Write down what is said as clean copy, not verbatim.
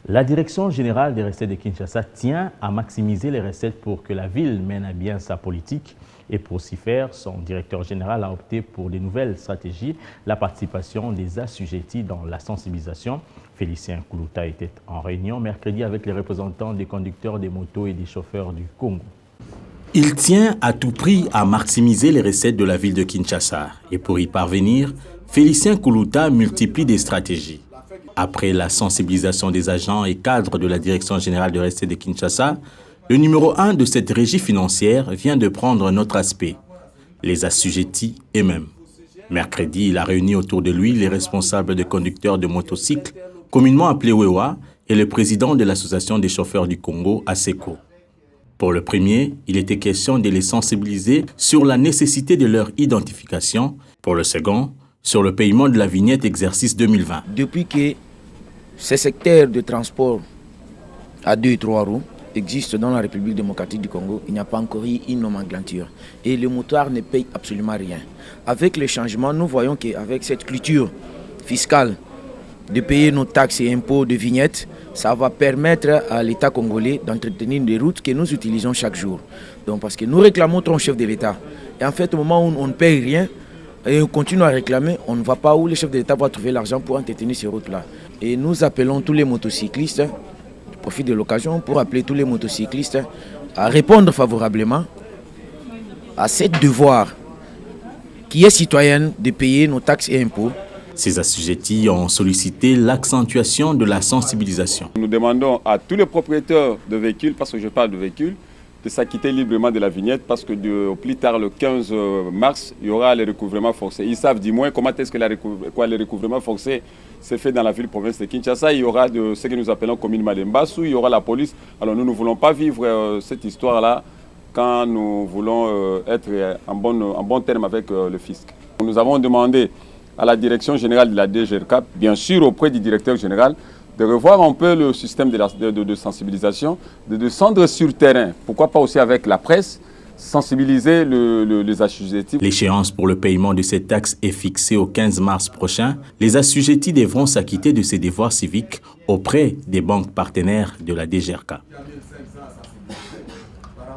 La Direction générale des recettes de Kinshasa tient à maximiser les recettes pour que la ville mène à bien sa politique. Et pour s'y faire, son directeur général a opté pour de nouvelles stratégies, la participation des assujettis dans la sensibilisation. Félicien Koulouta était en réunion mercredi avec les représentants des conducteurs des motos et des chauffeurs du Congo. Il tient à tout prix à maximiser les recettes de la ville de Kinshasa. Et pour y parvenir, Félicien Koulouta multiplie des stratégies. Après la sensibilisation des agents et cadres de la Direction générale des recettes de Kinshasa, le numéro 1 de cette régie financière vient de prendre un autre aspect, les assujettis eux-mêmes. Mercredi, il a réuni autour de lui les responsables des conducteurs de motocycles, communément appelés WEWA, et le président de l'Association des chauffeurs du Congo, ASECO. Pour le premier, il était question de les sensibiliser sur la nécessité de leur identification. Pour le second, sur le paiement de la vignette exercice 2020. Depuis que ces secteurs de transport à 2 et 3 roues existent dans la République démocratique du Congo, il n'y a pas encore eu une nomenclature. Et le motard ne paye absolument rien. Avec les changements, nous voyons qu'avec cette culture fiscale de payer nos taxes et impôts de vignettes, ça va permettre à l'État congolais d'entretenir des routes que nous utilisons chaque jour. Donc parce que nous réclamons ton chef de l'État. Et en fait, au moment où on ne paye rien, et on continue à réclamer, on ne voit pas où le chef de l'État va trouver l'argent pour entretenir ces routes-là. Et nous appelons tous les motocyclistes, je profite de l'occasion pour appeler tous les motocyclistes à répondre favorablement à ce devoir qui est citoyen de payer nos taxes et impôts. Ces assujettis ont sollicité l'accentuation de la sensibilisation. Nous demandons à tous les propriétaires de véhicules, parce que je parle de véhicules, de s'acquitter librement de la vignette parce que au plus tard, le 15 mars, il y aura les recouvrements forcés. Ils savent du moins comment est-ce que les recouvrements forcés se fait dans la ville-province de Kinshasa. Il y aura de ce que nous appelons commune Malembassou, il y aura la police. Alors nous ne voulons pas vivre cette histoire-là quand nous voulons être en bon terme avec le fisc. Nous avons demandé à la direction générale de la DGRCAP, bien sûr auprès du directeur général, de revoir un peu le système de sensibilisation, de descendre sur terrain, pourquoi pas aussi avec la presse, sensibiliser les assujettis. L'échéance pour le paiement de cette taxe est fixée au 15 mars prochain. Les assujettis devront s'acquitter de ces devoirs civiques auprès des banques partenaires de la DGRCAP.